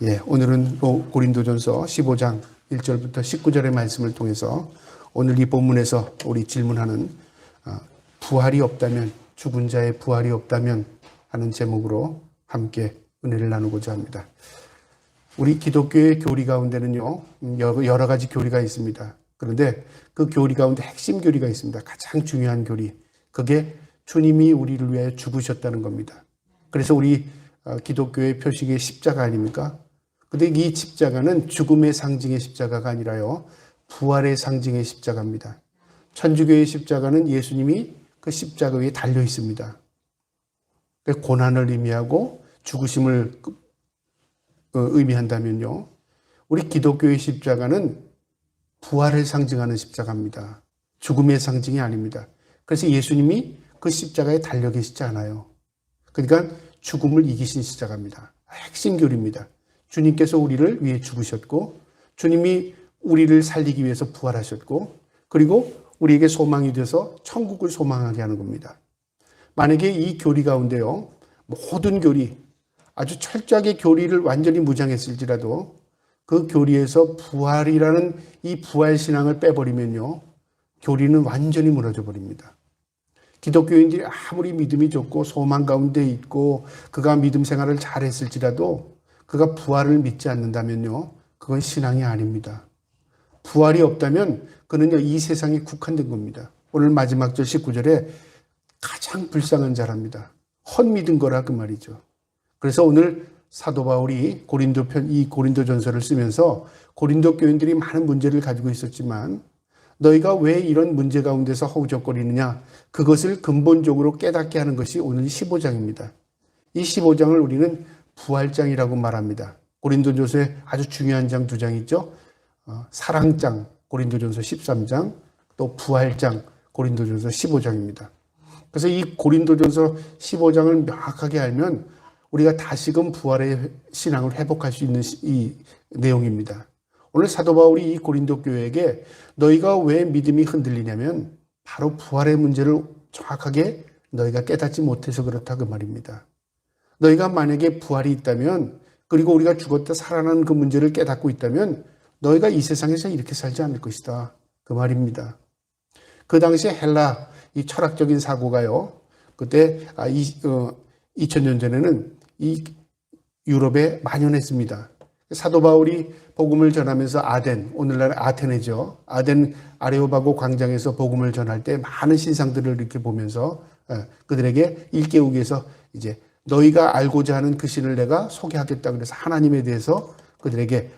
오늘은 고린도전서 15장 1절부터 19절의 말씀을 통해서 오늘 이 본문에서 우리 질문하는 부활이 없다면, 죽은 자의 부활이 없다면 하는 제목으로 함께 은혜를 나누고자 합니다. 우리 기독교의 교리 가운데는요, 여러 가지 교리가 있습니다. 그런데 그 교리 가운데 핵심 교리가 있습니다. 가장 중요한 교리. 그게 주님이 우리를 위해 죽으셨다는 겁니다. 그래서 우리 기독교의 표식이 십자가 아닙니까? 근데 이 십자가는 죽음의 상징의 십자가가 아니라요, 부활의 상징의 십자가입니다. 천주교의 십자가는 예수님이 그 십자가 위에 달려 있습니다. 고난을 의미하고 죽으심을 의미한다면요, 우리 기독교의 십자가는 부활을 상징하는 십자가입니다. 죽음의 상징이 아닙니다. 그래서 예수님이 그 십자가에 달려 계시지 않아요. 그러니까 죽음을 이기신 십자가입니다. 핵심 교리입니다. 주님께서 우리를 위해 죽으셨고, 주님이 우리를 살리기 위해서 부활하셨고, 그리고 우리에게 소망이 돼서 천국을 소망하게 하는 겁니다. 만약에 이 교리 가운데요, 모든 교리, 아주 철저하게 교리를 완전히 무장했을지라도 그 교리에서 부활이라는 이 부활 신앙을 빼버리면요, 교리는 완전히 무너져 버립니다. 기독교인들이 아무리 믿음이 좋고 소망 가운데 있고 그가 믿음 생활을 잘했을지라도 그가 부활을 믿지 않는다면요, 그건 신앙이 아닙니다. 부활이 없다면 그는요, 이 세상에 국한된 겁니다. 오늘 마지막 절 19절에 가장 불쌍한 자랍니다. 헛믿은 거라 그 말이죠. 그래서 오늘 사도 바울이 이 고린도전서를 쓰면서 고린도 교인들이 많은 문제를 가지고 있었지만 너희가 왜 이런 문제 가운데서 허우적거리느냐, 그것을 근본적으로 깨닫게 하는 것이 오늘 15장입니다. 이 15장을 우리는 부활장이라고 말합니다. 고린도전서에 아주 중요한 장 두 장 있죠. 사랑장 고린도전서 13장, 또 부활장 고린도전서 15장입니다. 그래서 이 고린도전서 15장을 명확하게 알면 우리가 다시금 부활의 신앙을 회복할 수 있는 이 내용입니다. 오늘 사도 바울이 이 고린도 교회에게 너희가 왜 믿음이 흔들리냐면 바로 부활의 문제를 정확하게 너희가 깨닫지 못해서 그렇다 그 말입니다. 너희가 만약에 부활이 있다면, 그리고 우리가 죽었다 살아나는 그 문제를 깨닫고 있다면 너희가 이 세상에서 이렇게 살지 않을 것이다 그 말입니다. 그 당시에 헬라 이 철학적인 사고가요, 그때 2000년 전에는 이 유럽에 만연했습니다. 사도 바울이 복음을 전하면서 오늘날 아테네죠. 아덴 아레오바고 광장에서 복음을 전할 때 많은 신상들을 이렇게 보면서 그들에게 일깨우기 위해서 이제 너희가 알고자 하는 그 신을 내가 소개하겠다 그래서 하나님에 대해서 그들에게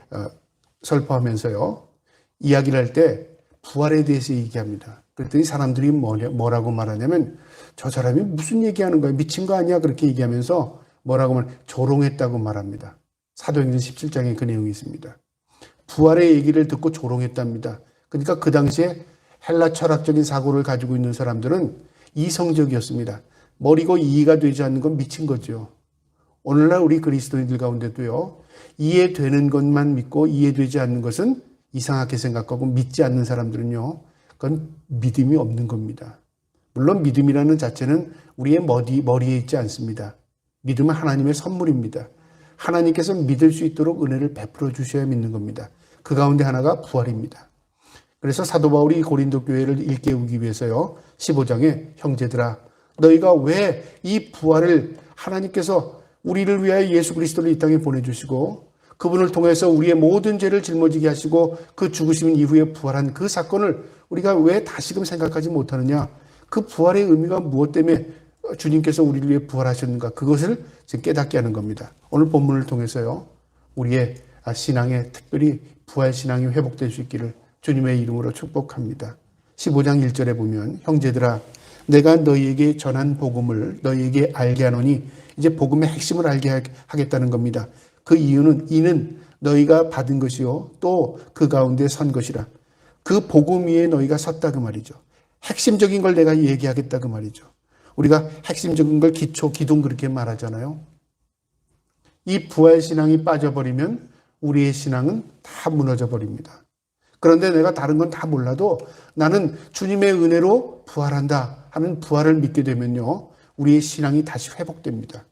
설포하면서요, 이야기를 할 때 부활에 대해서 얘기합니다. 그랬더니 사람들이 뭐라고 말하냐면 저 사람이 무슨 얘기하는 거야, 미친 거 아니야, 그렇게 얘기하면서 뭐라고 하면 조롱했다고 말합니다. 사도행전 17장에 그 내용이 있습니다. 부활의 얘기를 듣고 조롱했답니다. 그러니까 그 당시에 헬라 철학적인 사고를 가지고 있는 사람들은 이성적이었습니다. 머리고 이해가 되지 않는 건 미친 거죠. 오늘날 우리 그리스도인들 가운데도요, 이해되는 것만 믿고 이해되지 않는 것은 이상하게 생각하고 믿지 않는 사람들은요, 그건 믿음이 없는 겁니다. 물론 믿음이라는 자체는 우리의 머리에 있지 않습니다. 믿음은 하나님의 선물입니다. 하나님께서 믿을 수 있도록 은혜를 베풀어 주셔야 믿는 겁니다. 그 가운데 하나가 부활입니다. 그래서 사도 바울이 고린도 교회를 일깨우기 위해서요, 15장에 형제들아, 너희가 왜 이 부활을, 하나님께서 우리를 위하여 예수 그리스도를 이 땅에 보내주시고 그분을 통해서 우리의 모든 죄를 짊어지게 하시고 그 죽으심 이후에 부활한 그 사건을 우리가 왜 다시금 생각하지 못하느냐, 그 부활의 의미가 무엇 때문에 주님께서 우리를 위해 부활하셨는가, 그것을 지금 깨닫게 하는 겁니다. 오늘 본문을 통해서요, 우리의 신앙에 특별히 부활 신앙이 회복될 수 있기를 주님의 이름으로 축복합니다. 15장 1절에 보면 형제들아, 내가 너희에게 전한 복음을 너희에게 알게 하노니, 이제 복음의 핵심을 알게 하겠다는 겁니다. 그 이는 너희가 받은 것이요 또 그 가운데 선 것이라. 그 복음 위에 너희가 섰다 그 말이죠. 핵심적인 걸 내가 얘기하겠다 그 말이죠. 우리가 핵심적인 걸 기둥 그렇게 말하잖아요. 이 부활 신앙이 빠져버리면 우리의 신앙은 다 무너져 버립니다. 그런데 내가 다른 건 다 몰라도 나는 주님의 은혜로 부활한다 하는 부활을 믿게 되면요, 우리의 신앙이 다시 회복됩니다.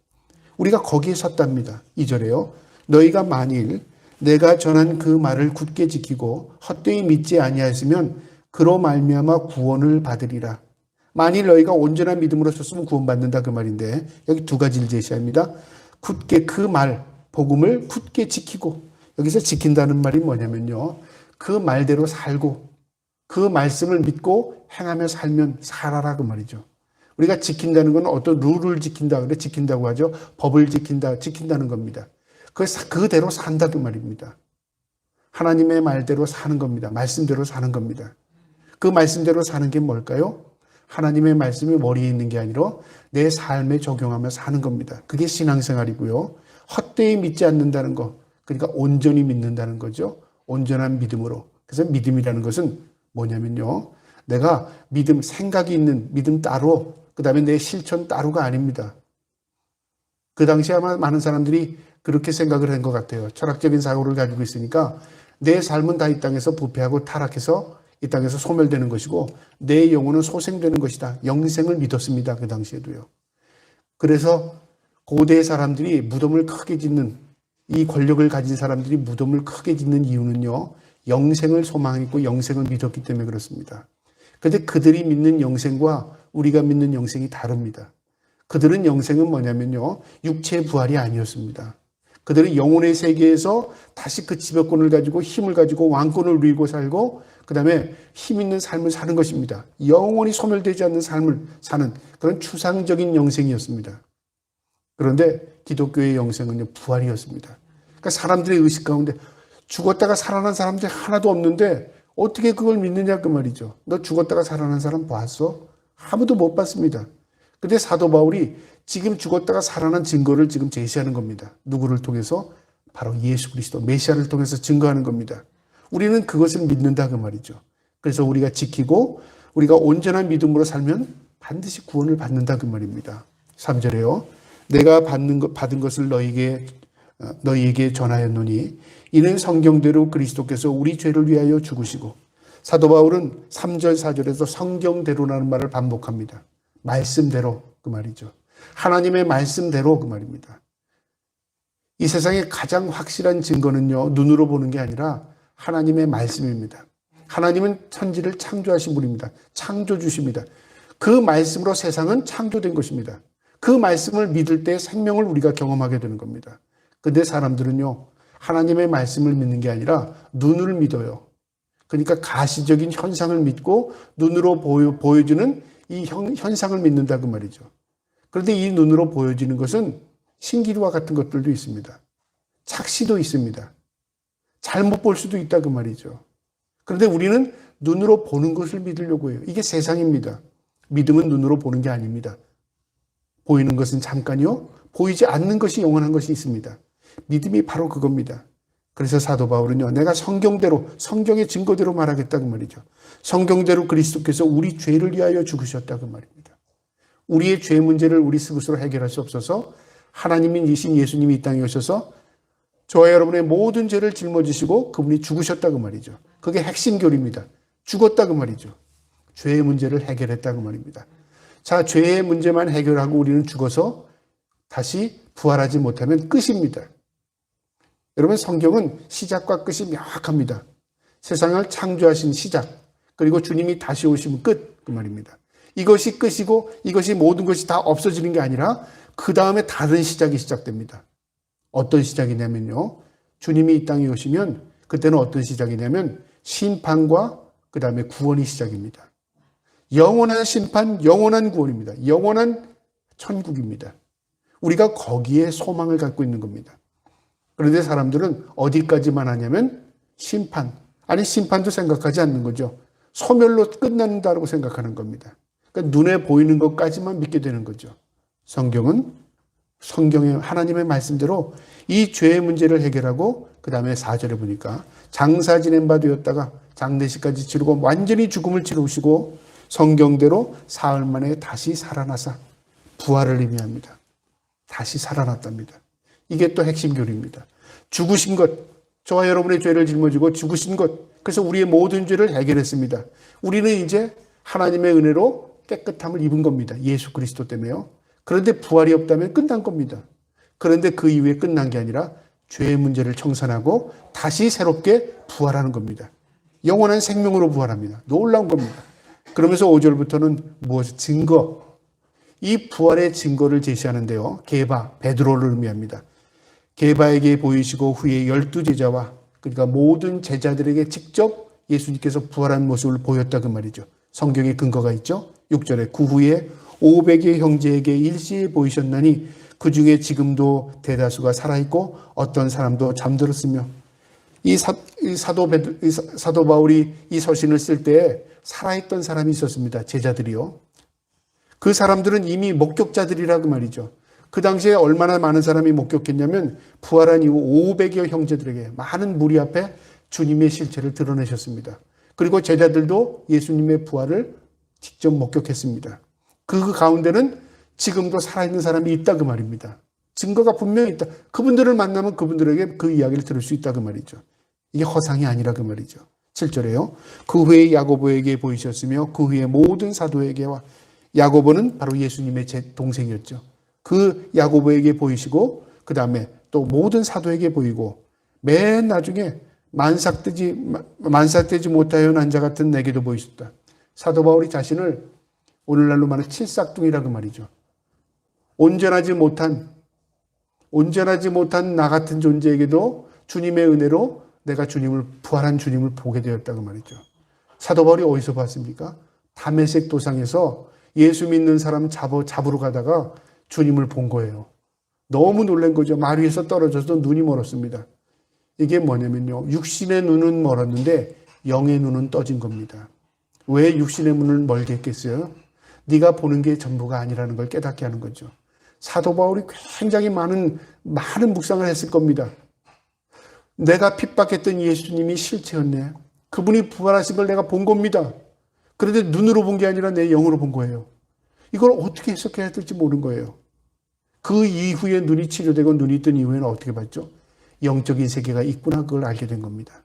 우리가 거기에 섰답니다. 2절에요. 너희가 만일 내가 전한 그 말을 굳게 지키고 헛되이 믿지 아니하였으면 그로 말미암아 구원을 받으리라. 만일 너희가 온전한 믿음으로 섰으면 구원받는다 그 말인데 여기 두 가지를 제시합니다. 굳게 그 말, 복음을 굳게 지키고, 여기서 지킨다는 말이 뭐냐면요, 그 말대로 살고 그 말씀을 믿고 행하며 살면 살아라 그 말이죠. 우리가 지킨다는 건 어떤 룰을 지킨다 그래 지킨다고 하죠. 법을 지킨다는 겁니다. 그대로 산다 그 말입니다. 하나님의 말대로 사는 겁니다. 말씀대로 사는 겁니다. 그 말씀대로 사는 게 뭘까요? 하나님의 말씀이 머리에 있는 게 아니라 내 삶에 적용하며 사는 겁니다. 그게 신앙생활이고요. 헛되이 믿지 않는다는 거, 그러니까 온전히 믿는다는 거죠. 온전한 믿음으로. 그래서 믿음이라는 것은 뭐냐면요, 내가 믿음, 생각이 있는 믿음 따로, 그 다음에 내 실천 따로가 아닙니다. 그 당시에 아마 많은 사람들이 그렇게 생각을 한 것 같아요. 철학적인 사고를 가지고 있으니까 내 삶은 다 이 땅에서 부패하고 타락해서 이 땅에서 소멸되는 것이고 내 영혼은 소생되는 것이다. 영생을 믿었습니다. 그 당시에도요. 그래서 고대 사람들이 무덤을 크게 짓는, 이 권력을 가진 사람들이 무덤을 크게 짓는 이유는요, 영생을 소망했고 영생을 믿었기 때문에 그렇습니다. 그런데 그들이 믿는 영생과 우리가 믿는 영생이 다릅니다. 그들은 영생은 뭐냐면요, 육체의 부활이 아니었습니다. 그들은 영혼의 세계에서 다시 그 지배권을 가지고 힘을 가지고 왕권을 누리고 살고 그 다음에 힘 있는 삶을 사는 것입니다. 영원히 소멸되지 않는 삶을 사는 그런 추상적인 영생이었습니다. 그런데 기독교의 영생은요, 부활이었습니다. 그러니까 사람들의 의식 가운데 죽었다가 살아난 사람들이 하나도 없는데 어떻게 그걸 믿느냐 그 말이죠. 너 죽었다가 살아난 사람 봤어? 아무도 못 봤습니다. 근데 사도 바울이 지금 죽었다가 살아난 증거를 지금 제시하는 겁니다. 누구를 통해서? 바로 예수 그리스도 메시아를 통해서 증거하는 겁니다. 우리는 그것을 믿는다 그 말이죠. 그래서 우리가 지키고 우리가 온전한 믿음으로 살면 반드시 구원을 받는다 그 말입니다. 3절에요. 내가 받은 것을 너희에게 전하였노니 이는 성경대로 그리스도께서 우리 죄를 위하여 죽으시고, 사도 바울은 3절 4절에서 성경대로라는 말을 반복합니다. 말씀대로 그 말이죠. 하나님의 말씀대로 그 말입니다. 이 세상의 가장 확실한 증거는요, 눈으로 보는 게 아니라 하나님의 말씀입니다. 하나님은 천지를 창조하신 분입니다. 창조주십니다. 그 말씀으로 세상은 창조된 것입니다. 그 말씀을 믿을 때 생명을 우리가 경험하게 되는 겁니다. 근데 사람들은요, 하나님의 말씀을 믿는 게 아니라 눈을 믿어요. 그러니까 가시적인 현상을 믿고 눈으로 보여주는 이 현상을 믿는다 그 말이죠. 그런데 이 눈으로 보여지는 것은 신기루와 같은 것들도 있습니다. 착시도 있습니다. 잘못 볼 수도 있다 그 말이죠. 그런데 우리는 눈으로 보는 것을 믿으려고 해요. 이게 세상입니다. 믿음은 눈으로 보는 게 아닙니다. 보이는 것은 잠깐이요, 보이지 않는 것이 영원한 것이 있습니다. 믿음이 바로 그겁니다. 그래서 사도 바울은요, 내가 성경대로, 성경의 증거대로 말하겠다 그 말이죠. 성경대로 그리스도께서 우리 죄를 위하여 죽으셨다 그 말입니다. 우리의 죄 문제를 우리 스스로 해결할 수 없어서 하나님이신 예수님이 이 땅에 오셔서 저와 여러분의 모든 죄를 짊어지시고 그분이 죽으셨다 그 말이죠. 그게 핵심 교리입니다. 죽었다 그 말이죠. 죄의 문제를 해결했다 그 말입니다. 자, 죄의 문제만 해결하고 우리는 죽어서 다시 부활하지 못하면 끝입니다. 여러분, 성경은 시작과 끝이 명확합니다. 세상을 창조하신 시작, 그리고 주님이 다시 오시면 끝 그 말입니다. 이것이 끝이고 이것이 모든 것이 다 없어지는 게 아니라 그 다음에 다른 시작이 시작됩니다. 어떤 시작이냐면요, 주님이 이 땅에 오시면 그때는 어떤 시작이냐면 심판과 그 다음에 구원이 시작입니다. 영원한 심판, 영원한 구원입니다. 영원한 천국입니다. 우리가 거기에 소망을 갖고 있는 겁니다. 그런데 사람들은 어디까지만 하냐면 심판, 아니 심판도 생각하지 않는 거죠. 소멸로 끝난다고 생각하는 겁니다. 그러니까 눈에 보이는 것까지만 믿게 되는 거죠. 성경은 성경의 하나님의 말씀대로 이 죄의 문제를 해결하고 그 다음에 4절에 보니까 장사 지낸 바 되었다가 장례식까지 치르고 완전히 죽음을 치르시고 성경대로 사흘 만에 다시 살아나사 부활을 의미합니다. 다시 살아났답니다. 이게 또 핵심 교리입니다. 죽으신 것, 저와 여러분의 죄를 짊어지고 죽으신 것, 그래서 우리의 모든 죄를 해결했습니다. 우리는 이제 하나님의 은혜로 깨끗함을 입은 겁니다. 예수 그리스도 때문에요. 그런데 부활이 없다면 끝난 겁니다. 그런데 그 이후에 끝난 게 아니라 죄의 문제를 청산하고 다시 새롭게 부활하는 겁니다. 영원한 생명으로 부활합니다. 놀라운 겁니다. 그러면서 5절부터는 무엇? 증거. 이 부활의 증거를 제시하는데요. 게바, 베드로를 의미합니다. 게바에게 보이시고 후에 12제자와 그러니까 모든 제자들에게 직접 예수님께서 부활한 모습을 보였다 그 말이죠. 성경에 근거가 있죠. 6절에 그 후에 500의 형제에게 일시에 보이셨나니 그 중에 지금도 대다수가 살아있고 어떤 사람도 잠들었으며 이 사도 바울이 이 서신을 쓸 때 살아있던 사람이 있었습니다. 제자들이요. 그 사람들은 이미 목격자들이라고 말이죠. 그 당시에 얼마나 많은 사람이 목격했냐면 부활한 이후 500여 형제들에게 많은 무리 앞에 주님의 실체를 드러내셨습니다. 그리고 제자들도 예수님의 부활을 직접 목격했습니다. 그 가운데는 지금도 살아있는 사람이 있다 그 말입니다. 증거가 분명히 있다. 그분들을 만나면 그분들에게 그 이야기를 들을 수 있다 그 말이죠. 이게 허상이 아니라 그 말이죠. 7절에요. 그 후에 야고보에게 보이셨으며 그 후에 모든 사도에게와 야고보는 바로 예수님의 제 동생이었죠. 그 야고보에게 보이시고 그 다음에 또 모든 사도에게 보이고 맨 나중에 만삭되지 못하여 난 자 같은 내게도 보이셨다. 사도 바울이 자신을 오늘날로 말하는 칠삭둥이라고 말이죠. 온전하지 못한 나 같은 존재에게도 주님의 은혜로 내가 부활한 주님을 보게 되었다고 말이죠. 사도 바울이 어디서 봤습니까? 다메섹 도상에서 예수 믿는 사람 잡으러 가다가 주님을 본 거예요. 너무 놀란 거죠. 말 위에서 떨어져서 눈이 멀었습니다. 이게 뭐냐면요. 육신의 눈은 멀었는데 영의 눈은 떠진 겁니다. 왜 육신의 눈을 멀게 했겠어요? 네가 보는 게 전부가 아니라는 걸 깨닫게 하는 거죠. 사도 바울이 굉장히 많은 묵상을 했을 겁니다. 내가 핍박했던 예수님이 실체였네. 그분이 부활하신 걸 내가 본 겁니다. 그런데 눈으로 본 게 아니라 내 영으로 본 거예요. 이걸 어떻게 해석해야 될지 모르는 거예요. 그 이후에 눈이 치료되고 눈이 뜬 이후에는 어떻게 봤죠? 영적인 세계가 있구나 그걸 알게 된 겁니다.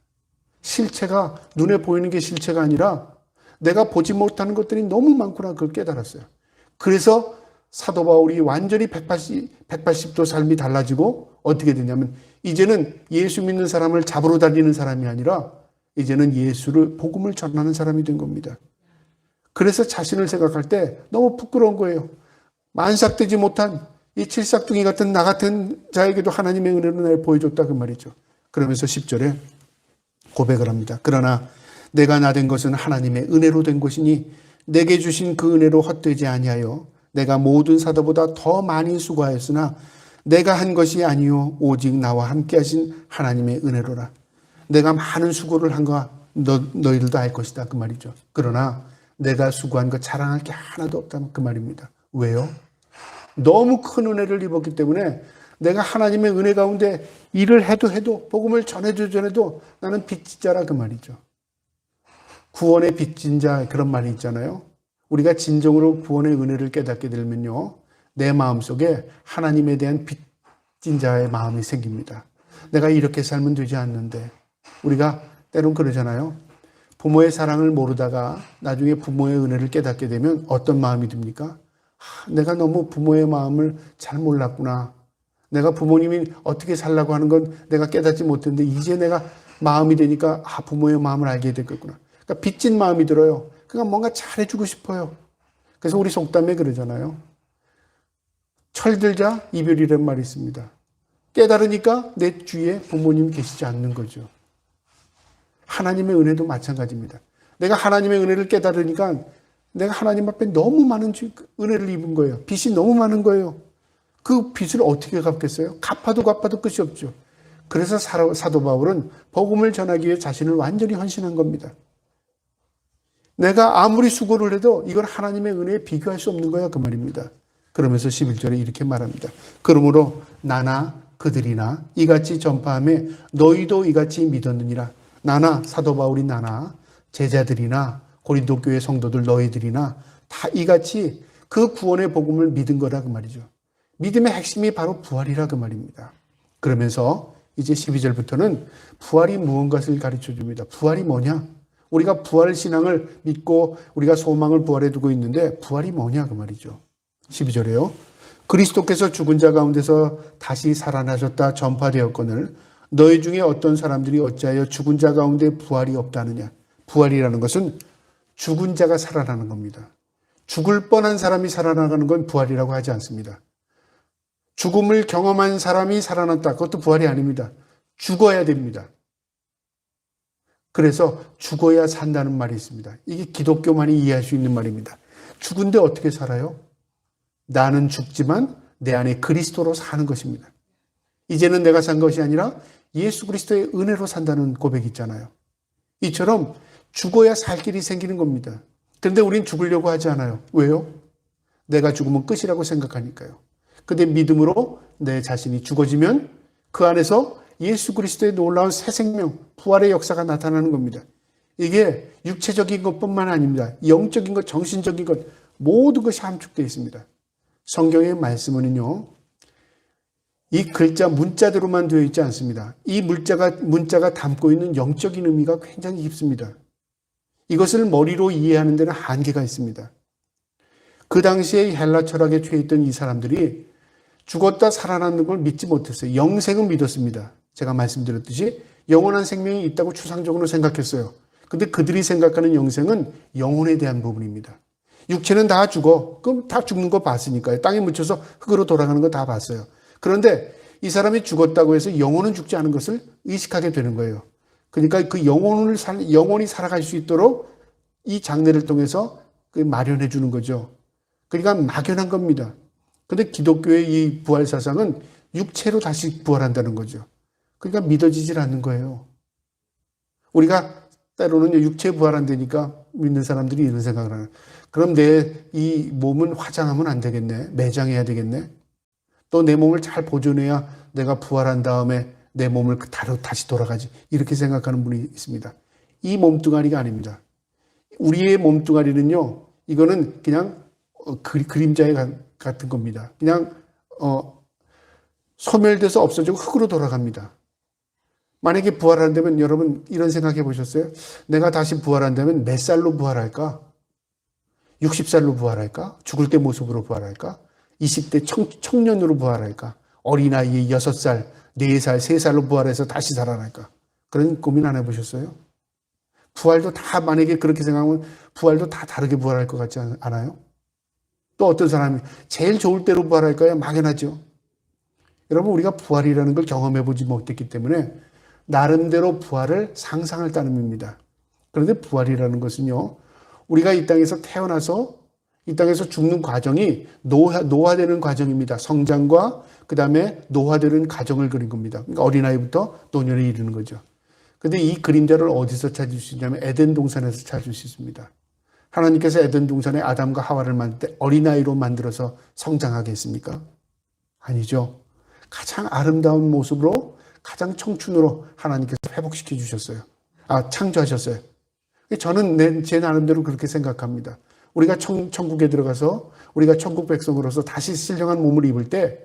실체가 눈에 보이는 게 실체가 아니라 내가 보지 못하는 것들이 너무 많구나 그걸 깨달았어요. 그래서 사도 바울이 완전히 180도 삶이 달라지고 어떻게 되냐면 이제는 예수 믿는 사람을 잡으러 다니는 사람이 아니라 이제는 복음을 전하는 사람이 된 겁니다. 그래서 자신을 생각할 때 너무 부끄러운 거예요. 만삭되지 못한 이 칠삭둥이 같은 나 같은 자에게도 하나님의 은혜로 날 보여줬다 그 말이죠. 그러면서 10절에 고백을 합니다. 그러나 내가 나 된 것은 하나님의 은혜로 된 것이니 내게 주신 그 은혜로 헛되지 아니하여 내가 모든 사도보다 더 많이 수고하였으나 내가 한 것이 아니요 오직 나와 함께 하신 하나님의 은혜로라. 내가 많은 수고를 한 거 너희들도 알 것이다 그 말이죠. 그러나 내가 수고한 거 자랑할 게 하나도 없다 그 말입니다. 왜요? 너무 큰 은혜를 입었기 때문에 내가 하나님의 은혜 가운데 일을 해도 복음을 전해도 나는 빚진 자라 그 말이죠. 구원의 빚진 자 그런 말이 있잖아요. 우리가 진정으로 구원의 은혜를 깨닫게 되면요. 내 마음속에 하나님에 대한 빚진 자의 마음이 생깁니다. 내가 이렇게 살면 되지 않는데 우리가 때론 그러잖아요. 부모의 사랑을 모르다가 나중에 부모의 은혜를 깨닫게 되면 어떤 마음이 듭니까? 내가 너무 부모의 마음을 잘 몰랐구나. 내가 부모님이 어떻게 살라고 하는 건 내가 깨닫지 못했는데 이제 내가 마음이 되니까 부모의 마음을 알게 됐겠구나. 그러니까 빚진 마음이 들어요. 그러니까 뭔가 잘해주고 싶어요. 그래서 우리 속담에 그러잖아요. 철들자 이별이라는 말이 있습니다. 깨달으니까 내 주위에 부모님 계시지 않는 거죠. 하나님의 은혜도 마찬가지입니다. 내가 하나님의 은혜를 깨달으니까 내가 하나님 앞에 너무 많은 은혜를 입은 거예요. 빚이 너무 많은 거예요. 그 빚을 어떻게 갚겠어요? 갚아도 끝이 없죠. 그래서 사도 바울은 복음을 전하기 위해 자신을 완전히 헌신한 겁니다. 내가 아무리 수고를 해도 이건 하나님의 은혜에 비교할 수 없는 거야 그 말입니다. 그러면서 11절에 이렇게 말합니다. 그러므로 나나 그들이나 이같이 전파하며 너희도 이같이 믿었느니라. 나나 사도 바울이 나나 제자들이나 고린도 교회 성도들 너희들이나 다 이같이 그 구원의 복음을 믿은 거라 그 말이죠. 믿음의 핵심이 바로 부활이라 그 말입니다. 그러면서 이제 12절부터는 부활이 무언가를 가르쳐 줍니다. 부활이 뭐냐? 우리가 부활 신앙을 믿고 우리가 소망을 부활에 두고 있는데 부활이 뭐냐 그 말이죠. 12절에요. 그리스도께서 죽은 자 가운데서 다시 살아나셨다 전파되었거늘 너희 중에 어떤 사람들이 어찌하여 죽은 자 가운데 부활이 없다느냐. 부활이라는 것은 죽은 자가 살아나는 겁니다. 죽을 뻔한 사람이 살아나가는 건 부활이라고 하지 않습니다. 죽음을 경험한 사람이 살아났다. 그것도 부활이 아닙니다. 죽어야 됩니다. 그래서 죽어야 산다는 말이 있습니다. 이게 기독교만이 이해할 수 있는 말입니다. 죽은데 어떻게 살아요? 나는 죽지만 내 안에 그리스도로 사는 것입니다. 이제는 내가 산 것이 아니라 예수 그리스도의 은혜로 산다는 고백이 있잖아요. 이처럼 죽어야 살 길이 생기는 겁니다. 그런데 우린 죽으려고 하지 않아요. 왜요? 내가 죽으면 끝이라고 생각하니까요. 근데 믿음으로 내 자신이 죽어지면 그 안에서 예수 그리스도의 놀라운 새 생명, 부활의 역사가 나타나는 겁니다. 이게 육체적인 것뿐만 아닙니다. 영적인 것, 정신적인 것, 모든 것이 함축되어 있습니다. 성경의 말씀은요, 이 글자, 문자대로만 되어 있지 않습니다. 이 문자가 담고 있는 영적인 의미가 굉장히 깊습니다. 이것을 머리로 이해하는 데는 한계가 있습니다. 그 당시에 헬라 철학에 취해 있던 이 사람들이 죽었다 살아나는 걸 믿지 못했어요. 영생은 믿었습니다. 제가 말씀드렸듯이 영원한 생명이 있다고 추상적으로 생각했어요. 근데 그들이 생각하는 영생은 영혼에 대한 부분입니다. 육체는 다 죽어. 그럼 다 죽는 거 봤으니까요. 땅에 묻혀서 흙으로 돌아가는 거 다 봤어요. 그런데 이 사람이 죽었다고 해서 영혼은 죽지 않은 것을 의식하게 되는 거예요. 그러니까 그 영혼이 살아갈 수 있도록 이 장례를 통해서 마련해 주는 거죠. 그러니까 막연한 겁니다. 그런데 기독교의 이 부활 사상은 육체로 다시 부활한다는 거죠. 그러니까 믿어지질 않는 거예요. 우리가 때로는 육체 부활한다니까 믿는 사람들이 이런 생각을 하는. 그럼 내 이 몸은 화장하면 안 되겠네. 매장해야 되겠네. 또 내 몸을 잘 보존해야 내가 부활한 다음에 내 몸을 다시 돌아가지. 이렇게 생각하는 분이 있습니다. 이 몸뚱아리가 아닙니다. 우리의 몸뚱아리는요. 이거는 그냥 그림자에 같은 겁니다. 그냥 소멸돼서 없어지고 흙으로 돌아갑니다. 만약에 부활한다면 여러분 이런 생각해 보셨어요? 내가 다시 부활한다면 몇 살로 부활할까? 60살로 부활할까? 죽을 때 모습으로 부활할까? 20대 청년으로 부활할까? 어린아이의 6살, 4살, 3살로 부활해서 다시 살아날까? 그런 고민 안 해보셨어요? 부활도 다 만약에 그렇게 생각하면 부활도 다 다르게 부활할 것 같지 않아요? 또 어떤 사람이 제일 좋을 때로 부활할까요? 막연하죠. 여러분 우리가 부활이라는 걸 경험해보지 못했기 때문에 나름대로 부활을 상상할 따름입니다. 그런데 부활이라는 것은요. 우리가 이 땅에서 태어나서 이 땅에서 죽는 과정이 노화되는 과정입니다. 성장과 그 다음에 노화되는 과정을 그린 겁니다. 그러니까 어린아이부터 노년에 이르는 거죠. 그런데 이 그림자를 어디서 찾을 수 있냐면 에덴 동산에서 찾을 수 있습니다. 하나님께서 에덴 동산에 아담과 하와를 만들 때 어린아이로 만들어서 성장하게 했습니까? 아니죠. 가장 아름다운 모습으로 가장 청춘으로 하나님께서 회복시켜 주셨어요. 창조하셨어요. 저는 제 나름대로 그렇게 생각합니다. 우리가 천국에 들어가서 우리가 천국 백성으로서 다시 신령한 몸을 입을 때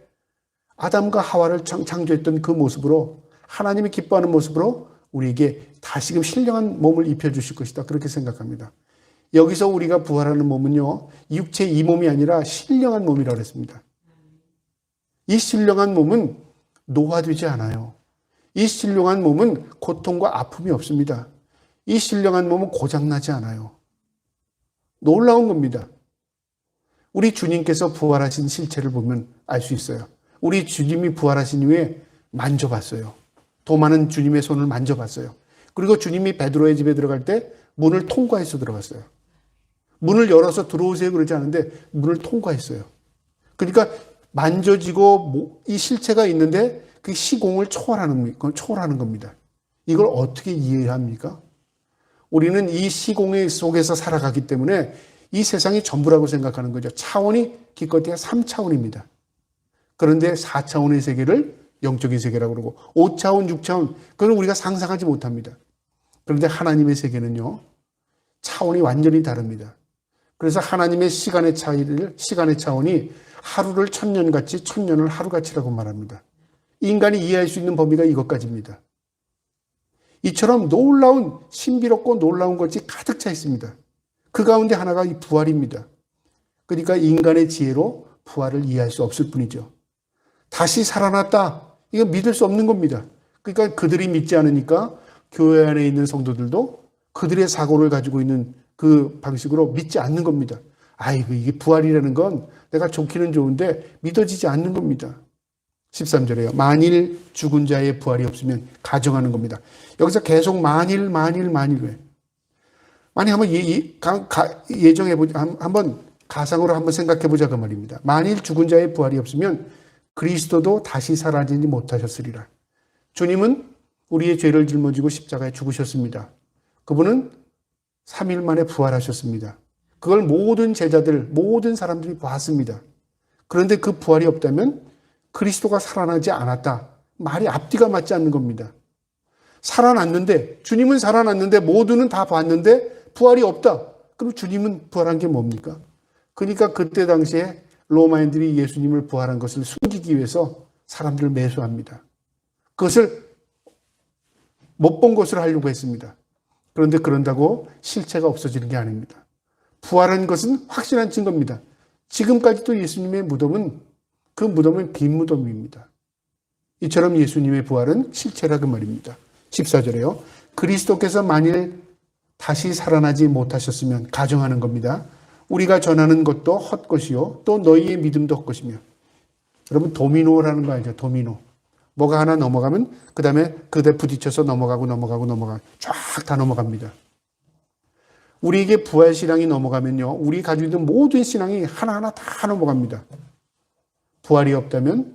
아담과 하와를 창조했던 그 모습으로 하나님이 기뻐하는 모습으로 우리에게 다시금 신령한 몸을 입혀주실 것이다. 그렇게 생각합니다. 여기서 우리가 부활하는 몸은요. 육체 이 몸이 아니라 신령한 몸이라고 했습니다. 이 신령한 몸은 노화되지 않아요. 이 신령한 몸은 고통과 아픔이 없습니다. 이 신령한 몸은 고장나지 않아요. 놀라운 겁니다. 우리 주님께서 부활하신 실체를 보면 알 수 있어요. 우리 주님이 부활하신 후에 만져봤어요. 도마는 주님의 손을 만져봤어요. 그리고 주님이 베드로의 집에 들어갈 때 문을 통과해서 들어갔어요. 문을 열어서 들어오세요 그러지 않은데 문을 통과했어요. 그러니까 만져지고 이 실체가 있는데 그 시공을 초월하는 겁니다. 이걸 어떻게 이해합니까? 우리는 이 시공의 속에서 살아가기 때문에 이 세상이 전부라고 생각하는 거죠. 차원이 기껏해야 3차원입니다. 그런데 4차원의 세계를 영적인 세계라고 그러고 5차원, 6차원 그걸 우리가 상상하지 못합니다. 그런데 하나님의 세계는요. 차원이 완전히 다릅니다. 그래서 하나님의 시간의 차원이 하루를 1000년같이 1000년을 하루같이라고 말합니다. 인간이 이해할 수 있는 범위가 이것까지입니다. 이처럼 놀라운 신비롭고 놀라운 것이 가득 차 있습니다. 그 가운데 하나가 이 부활입니다. 그러니까 인간의 지혜로 부활을 이해할 수 없을 뿐이죠. 다시 살아났다. 이거 믿을 수 없는 겁니다. 그러니까 그들이 믿지 않으니까 교회 안에 있는 성도들도 그들의 사고를 가지고 있는 그 방식으로 믿지 않는 겁니다. 아이고, 이게 부활이라는 건 내가 좋기는 좋은데 믿어지지 않는 겁니다. 13절에요. 만일 죽은 자의 부활이 없으면 가정하는 겁니다. 여기서 계속 만일 왜? 만약 한번 예정해보자. 한번 가상으로 한번 생각해보자 그 말입니다. 만일 죽은 자의 부활이 없으면 그리스도도 다시 살아나지 못하셨으리라. 주님은 우리의 죄를 짊어지고 십자가에 죽으셨습니다. 그분은 3일 만에 부활하셨습니다. 그걸 모든 제자들, 모든 사람들이 봤습니다. 그런데 그 부활이 없다면 그리스도가 살아나지 않았다. 말이 앞뒤가 맞지 않는 겁니다. 살아났는데, 주님은 살아났는데 모두는 다 봤는데 부활이 없다. 그럼 주님은 부활한 게 뭡니까? 그러니까 그때 당시에 로마인들이 예수님을 부활한 것을 숨기기 위해서 사람들을 매수합니다. 그것을 못 본 것을 하려고 했습니다. 그런데 그런다고 실체가 없어지는 게 아닙니다. 부활한 것은 확실한 증거입니다. 지금까지도 예수님의 무덤은 그 무덤은 빈 무덤입니다. 이처럼 예수님의 부활은 실체라 그 말입니다. 14절에요. 그리스도께서 만일 다시 살아나지 못하셨으면 가정하는 겁니다. 우리가 전하는 것도 헛것이요 또 너희의 믿음도 헛것이며. 여러분 도미노라는 거 알죠? 도미노. 뭐가 하나 넘어가면 그 다음에 그대 부딪혀서 넘어가고 쫙 다 넘어갑니다. 우리에게 부활신앙이 넘어가면요, 우리 가지고 있는 모든 신앙이 하나하나 다 넘어갑니다. 부활이 없다면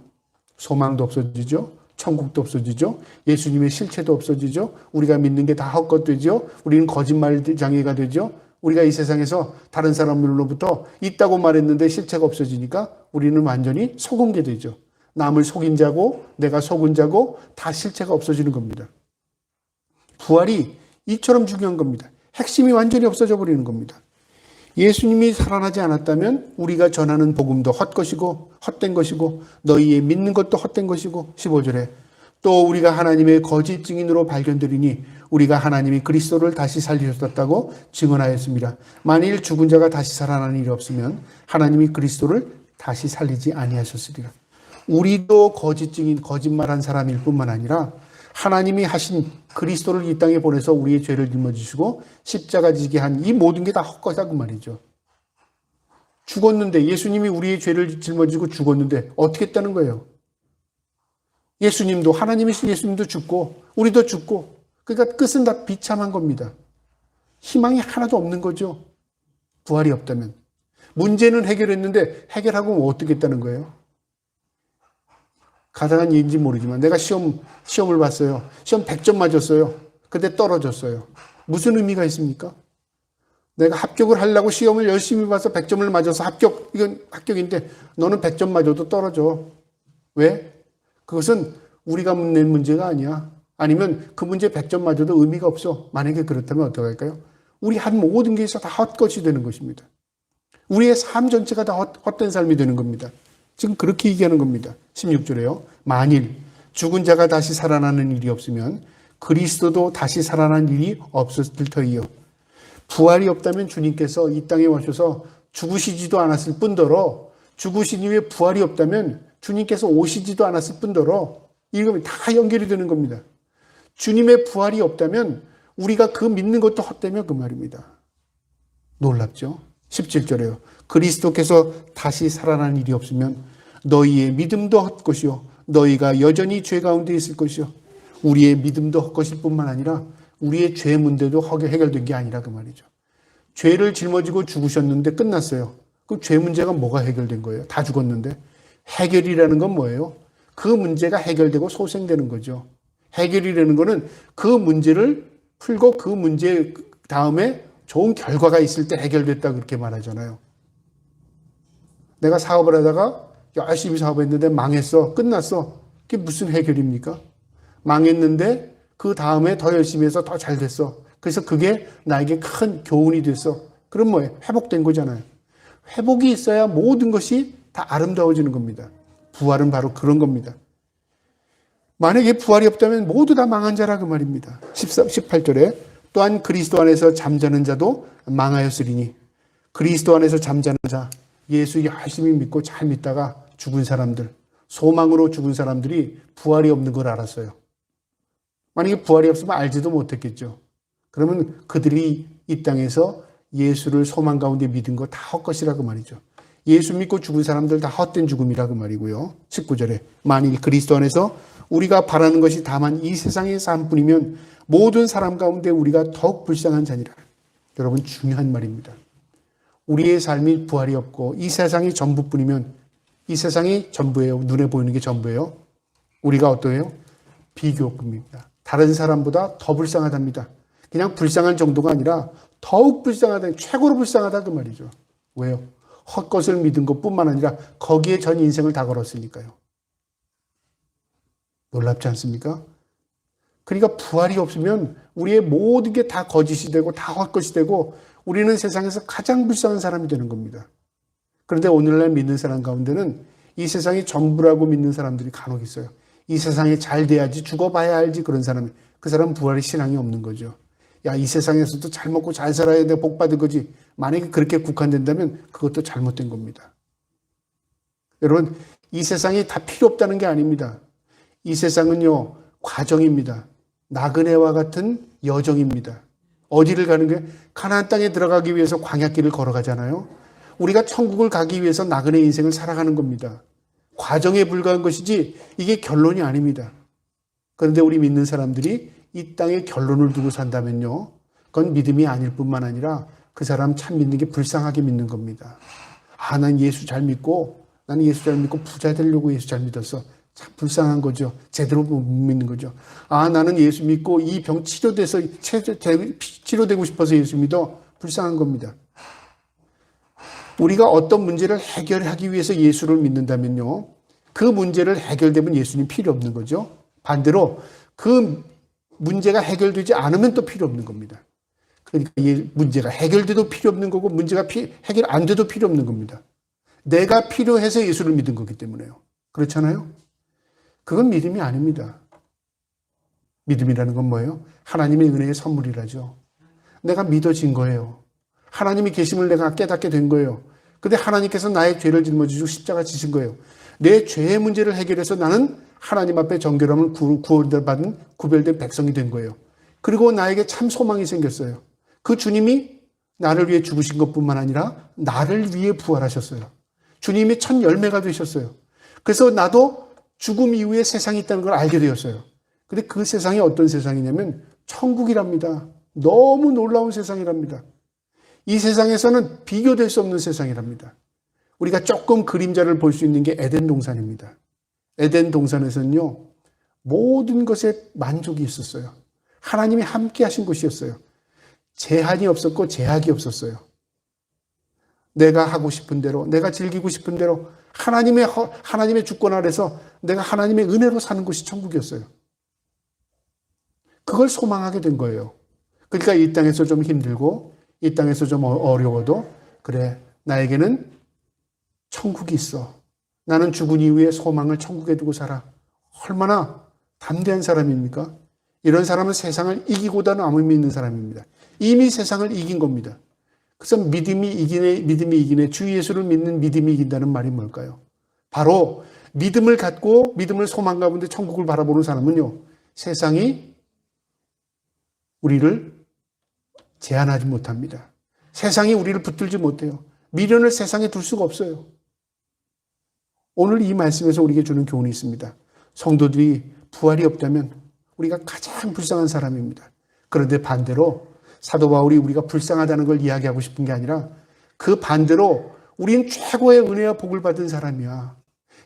소망도 없어지죠. 천국도 없어지죠. 예수님의 실체도 없어지죠. 우리가 믿는 게 다 헛것되죠. 우리는 거짓말장애가 되죠. 우리가 이 세상에서 다른 사람들로부터 있다고 말했는데 실체가 없어지니까 우리는 완전히 속은 게 되죠. 남을 속인 자고 내가 속은 자고 다 실체가 없어지는 겁니다. 부활이 이처럼 중요한 겁니다. 핵심이 완전히 없어져 버리는 겁니다. 예수님이 살아나지 않았다면 우리가 전하는 복음도 헛것이고 헛된 것이고 너희의 믿는 것도 헛된 것이고 15절에 또 우리가 하나님의 거짓 증인으로 발견되리니 우리가 하나님이 그리스도를 다시 살리셨다고 증언하였습니다. 만일 죽은 자가 다시 살아나는 일이 없으면 하나님이 그리스도를 다시 살리지 아니하셨으리라. 우리도 거짓 증인, 거짓말한 사람일 뿐만 아니라 하나님이 하신 그리스도를 이 땅에 보내서 우리의 죄를 짊어지시고 십자가 지게 한 이 모든 게 다 헛것이다 그 말이죠. 죽었는데 예수님이 우리의 죄를 짊어지고 죽었는데 어떻게 했다는 거예요? 예수님도 하나님이신 예수님도 죽고 우리도 죽고 그러니까 끝은 다 비참한 겁니다. 희망이 하나도 없는 거죠. 부활이 없다면. 문제는 해결했는데 해결하고 어떻게 했다는 거예요? 가당한 얘기인지 모르지만 내가 시험을 봤어요. 시험 100점 맞았어요. 근데 떨어졌어요. 무슨 의미가 있습니까? 내가 합격을 하려고 시험을 열심히 봐서 100점을 맞아서 합격, 이건 합격인데 너는 100점 맞아도 떨어져. 왜? 그것은 우리가 낸 문제가 아니야. 아니면 그 문제 100점 맞아도 의미가 없어. 만약에 그렇다면 어떡할까요? 우리 한 모든 게 있어 다 헛것이 되는 것입니다. 우리의 삶 전체가 다 헛된 삶이 되는 겁니다. 지금 그렇게 얘기하는 겁니다. 16절에요. 만일 죽은 자가 다시 살아나는 일이 없으면 그리스도도 다시 살아난 일이 없었을 터이요. 부활이 없다면 주님께서 이 땅에 오셔서 죽으시지도 않았을 뿐더러 죽으신 이후에 부활이 없다면 주님께서 오시지도 않았을 뿐더러 이거 다 연결이 되는 겁니다. 주님의 부활이 없다면 우리가 그 믿는 것도 헛되며 그 말입니다. 놀랍죠? 17절에요. 그리스도께서 다시 살아난 일이 없으면 너희의 믿음도 헛것이요 너희가 여전히 죄 가운데 있을 것이요. 우리의 믿음도 헛것일 뿐만 아니라 우리의 죄 문제도 해결된 게 아니라 그 말이죠. 죄를 짊어지고 죽으셨는데 끝났어요. 그 죄 문제가 뭐가 해결된 거예요? 다 죽었는데. 해결이라는 건 뭐예요? 그 문제가 해결되고 소생되는 거죠. 해결이라는 거는 그 문제를 풀고 그 문제 다음에 좋은 결과가 있을 때 해결됐다 그렇게 말하잖아요. 내가 사업을 하다가 열심히 사업했는데 망했어. 끝났어. 그게 무슨 해결입니까? 망했는데 그 다음에 더 열심히 해서 더 잘 됐어. 그래서 그게 나에게 큰 교훈이 됐어. 그럼 뭐예요? 회복된 거잖아요. 회복이 있어야 모든 것이 다 아름다워지는 겁니다. 부활은 바로 그런 겁니다. 만약에 부활이 없다면 모두 다 망한 자라 그 말입니다. 18절에 또한 그리스도 안에서 잠자는 자도 망하였으리니 그리스도 안에서 잠자는 자 예수 열심히 믿고 잘 믿다가 죽은 사람들, 소망으로 죽은 사람들이 부활이 없는 걸 알았어요. 만약에 부활이 없으면 알지도 못했겠죠. 그러면 그들이 이 땅에서 예수를 소망 가운데 믿은 거 다 헛것이라고 말이죠. 예수 믿고 죽은 사람들 다 헛된 죽음이라고 말이고요. 19절에 만일 그리스도 안에서 우리가 바라는 것이 다만 이 세상의 삶뿐이면 모든 사람 가운데 우리가 더욱 불쌍한 자니라. 여러분 중요한 말입니다. 우리의 삶이 부활이 없고 이 세상이 전부뿐이면 이 세상이 전부예요. 눈에 보이는 게 전부예요. 우리가 어떠해요? 비교급입니다. 다른 사람보다 더 불쌍하답니다. 그냥 불쌍한 정도가 아니라 더욱 불쌍하다, 최고로 불쌍하다 그 말이죠. 왜요? 헛것을 믿은 것뿐만 아니라 거기에 전 인생을 다 걸었으니까요. 놀랍지 않습니까? 그러니까 부활이 없으면 우리의 모든 게 다 거짓이 되고 다 헛것이 되고 우리는 세상에서 가장 불쌍한 사람이 되는 겁니다. 그런데 오늘날 믿는 사람 가운데는 이 세상이 전부라고 믿는 사람들이 간혹 있어요. 이 세상에 잘 돼야지 죽어봐야 알지 그런 사람이. 그 사람은 부활의 신앙이 없는 거죠. 야, 이 세상에서도 잘 먹고 잘 살아야 돼 복 받은 거지. 만약에 그렇게 국한된다면 그것도 잘못된 겁니다. 여러분 이 세상이 다 필요 없다는 게 아닙니다. 이 세상은요 과정입니다. 나그네와 같은 여정입니다. 어디를 가는 게 가나안 땅에 들어가기 위해서 광야길을 걸어가잖아요. 우리가 천국을 가기 위해서 나그네 인생을 살아가는 겁니다. 과정에 불과한 것이지 이게 결론이 아닙니다. 그런데 우리 믿는 사람들이 이 땅에 결론을 두고 산다면요. 그건 믿음이 아닐 뿐만 아니라 그 사람 참 믿는 게 불쌍하게 믿는 겁니다. 아, 난 예수 잘 믿고 나는 예수 잘 믿고 부자 되려고 예수 잘 믿었어. 참 불쌍한 거죠. 제대로 못 믿는 거죠. 아, 나는 예수 믿고 이 병 치료되고 싶어서 예수 믿어. 불쌍한 겁니다. 우리가 어떤 문제를 해결하기 위해서 예수를 믿는다면요. 그 문제를 해결되면 예수님 필요 없는 거죠. 반대로 그 문제가 해결되지 않으면 또 필요 없는 겁니다. 그러니까 이 문제가 해결돼도 필요 없는 거고 문제가 해결 안 돼도 필요 없는 겁니다. 내가 필요해서 예수를 믿은 거기 때문에요. 그렇잖아요? 그건 믿음이 아닙니다. 믿음이라는 건 뭐예요? 하나님의 은혜의 선물이라죠. 내가 믿어진 거예요. 하나님이 계심을 내가 깨닫게 된 거예요. 근데 하나님께서 나의 죄를 짊어지시고 십자가 지신 거예요. 내 죄의 문제를 해결해서 나는 하나님 앞에 정결함을 구원받은 구별된 백성이 된 거예요. 그리고 나에게 참 소망이 생겼어요. 그 주님이 나를 위해 죽으신 것뿐만 아니라 나를 위해 부활하셨어요. 주님이 첫 열매가 되셨어요. 그래서 나도 죽음 이후에 세상이 있다는 걸 알게 되었어요. 근데 그 세상이 어떤 세상이냐면 천국이랍니다. 너무 놀라운 세상이랍니다. 이 세상에서는 비교될 수 없는 세상이랍니다. 우리가 조금 그림자를 볼 수 있는 게 에덴 동산입니다. 에덴 동산에서는요, 모든 것에 만족이 있었어요. 하나님이 함께 하신 곳이었어요. 제한이 없었고 제약이 없었어요. 내가 하고 싶은 대로, 내가 즐기고 싶은 대로 하나님의 주권 아래서 내가 하나님의 은혜로 사는 곳이 천국이었어요. 그걸 소망하게 된 거예요. 그러니까 이 땅에서 좀 힘들고 이 땅에서 좀 어려워도 그래, 나에게는 천국이 있어. 나는 죽은 이후에 소망을 천국에 두고 살아. 얼마나 담대한 사람입니까? 이런 사람은 세상을 이기고도 남음이 있는 사람입니다. 이미 세상을 이긴 겁니다. 그래서 믿음이 이기네, 주 예수를 믿는 믿음이 이긴다는 말이 뭘까요? 바로 믿음을 갖고 믿음을 소망 가운데 천국을 바라보는 사람은요, 세상이 우리를 제한하지 못합니다. 세상이 우리를 붙들지 못해요. 미련을 세상에 둘 수가 없어요. 오늘 이 말씀에서 우리에게 주는 교훈이 있습니다. 성도들이 부활이 없다면 우리가 가장 불쌍한 사람입니다. 그런데 반대로 사도 바울이 우리가 불쌍하다는 걸 이야기하고 싶은 게 아니라 그 반대로 우린 최고의 은혜와 복을 받은 사람이야.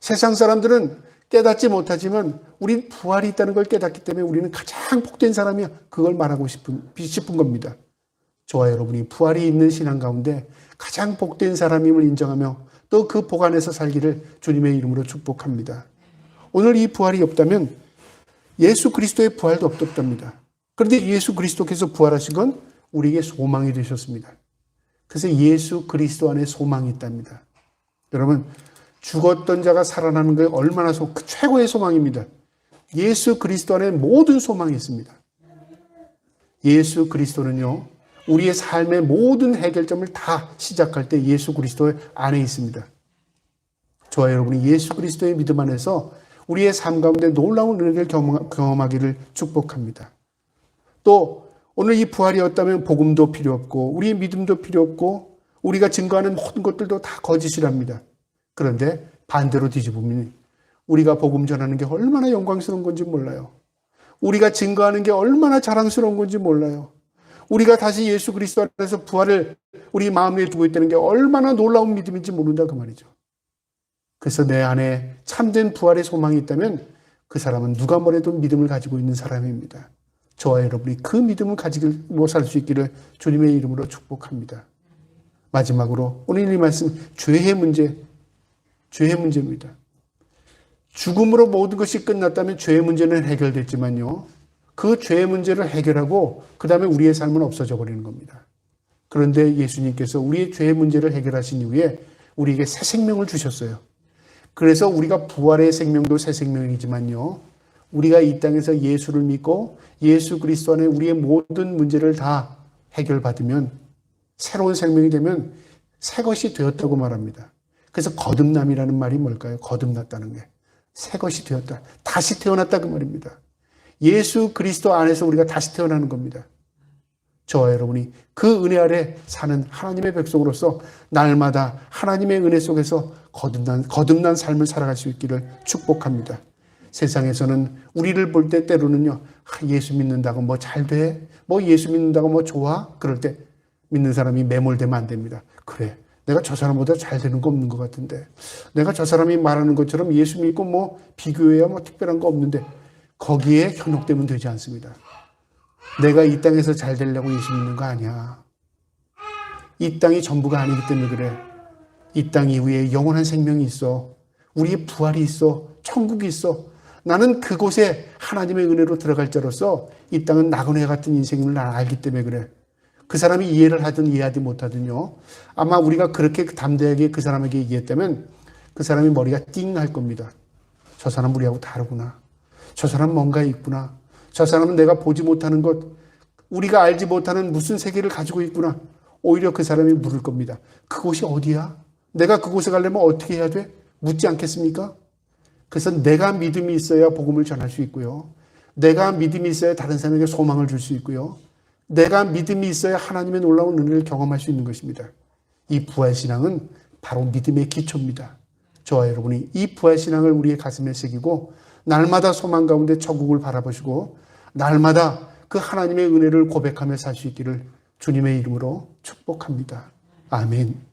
세상 사람들은 깨닫지 못하지만 우린 부활이 있다는 걸 깨닫기 때문에 우리는 가장 복된 사람이야. 그걸 말하고 싶은 겁니다. 저와 여러분이 부활이 있는 신앙 가운데 가장 복된 사람임을 인정하며 또 그 복 안에서 살기를 주님의 이름으로 축복합니다. 오늘 이 부활이 없다면 예수 그리스도의 부활도 없답니다. 그런데 예수 그리스도께서 부활하신 건 우리에게 소망이 되셨습니다. 그래서 예수 그리스도 안에 소망이 있답니다. 여러분, 죽었던 자가 살아나는 게 얼마나 그 최고의 소망입니다. 예수 그리스도 안에 모든 소망이 있습니다. 예수 그리스도는요, 우리의 삶의 모든 해결점을 다 시작할 때 예수 그리스도 안에 있습니다. 저와 여러분이 예수 그리스도의 믿음 안에서 우리의 삶 가운데 놀라운 은혜를 경험하기를 축복합니다. 또 오늘 이 부활이었다면 복음도 필요 없고 우리의 믿음도 필요 없고 우리가 증거하는 모든 것들도 다 거짓이랍니다. 그런데 반대로 뒤집으면 우리가 복음 전하는 게 얼마나 영광스러운 건지 몰라요. 우리가 증거하는 게 얼마나 자랑스러운 건지 몰라요. 우리가 다시 예수 그리스도 안에서 부활을 우리 마음에 두고 있다는 게 얼마나 놀라운 믿음인지 모른다 그 말이죠. 그래서 내 안에 참된 부활의 소망이 있다면 그 사람은 누가 뭐래도 믿음을 가지고 있는 사람입니다. 저와 여러분이 그 믿음을 가지고 살 수 있기를 주님의 이름으로 축복합니다. 마지막으로 오늘 이 말씀 죄의 문제입니다. 죽음으로 모든 것이 끝났다면 죄의 문제는 해결됐지만요. 그 죄의 문제를 해결하고 그 다음에 우리의 삶은 없어져 버리는 겁니다. 그런데 예수님께서 우리의 죄의 문제를 해결하신 이후에 우리에게 새 생명을 주셨어요. 그래서 우리가 부활의 생명도 새 생명이지만요. 우리가 이 땅에서 예수를 믿고 예수 그리스도 안에 우리의 모든 문제를 다 해결받으면 새로운 생명이 되면 새 것이 되었다고 말합니다. 그래서 거듭남이라는 말이 뭘까요? 거듭났다는 게. 새 것이 되었다. 다시 태어났다 그 말입니다. 예수 그리스도 안에서 우리가 다시 태어나는 겁니다. 저와 여러분이 그 은혜 아래 사는 하나님의 백성으로서 날마다 하나님의 은혜 속에서 거듭난 삶을 살아갈 수 있기를 축복합니다. 세상에서는 우리를 볼 때 때로는요, 예수 믿는다고 뭐 잘 돼? 뭐 예수 믿는다고 뭐 좋아? 그럴 때 믿는 사람이 매몰되면 안 됩니다. 그래, 내가 저 사람보다 잘 되는 거 없는 것 같은데, 내가 저 사람이 말하는 것처럼 예수 믿고 뭐 비교해야 뭐 특별한 거 없는데, 거기에 현혹되면 되지 않습니다. 내가 이 땅에서 잘 되려고 예수 믿는 거 아니야. 이 땅이 전부가 아니기 때문에 그래. 이 땅 이후에 영원한 생명이 있어. 우리의 부활이 있어. 천국이 있어. 나는 그곳에 하나님의 은혜로 들어갈 자로서 이 땅은 나그네 같은 인생임을 난 알기 때문에 그래. 그 사람이 이해를 하든 이해하지 못하든요. 아마 우리가 그렇게 담대하게 그 사람에게 얘기했다면 그 사람이 머리가 띵 할 겁니다. 저 사람 우리하고 다르구나. 저 사람 뭔가 있구나. 저 사람은 내가 보지 못하는 것, 우리가 알지 못하는 무슨 세계를 가지고 있구나. 오히려 그 사람이 물을 겁니다. 그곳이 어디야? 내가 그곳에 가려면 어떻게 해야 돼? 묻지 않겠습니까? 그래서 내가 믿음이 있어야 복음을 전할 수 있고요. 내가 믿음이 있어야 다른 사람에게 소망을 줄 수 있고요. 내가 믿음이 있어야 하나님의 놀라운 은혜를 경험할 수 있는 것입니다. 이 부활신앙은 바로 믿음의 기초입니다. 저와 여러분이 이 부활신앙을 우리의 가슴에 새기고 날마다 소망 가운데 천국을 바라보시고 날마다 그 하나님의 은혜를 고백하며 살 수 있기를 주님의 이름으로 축복합니다. 아멘.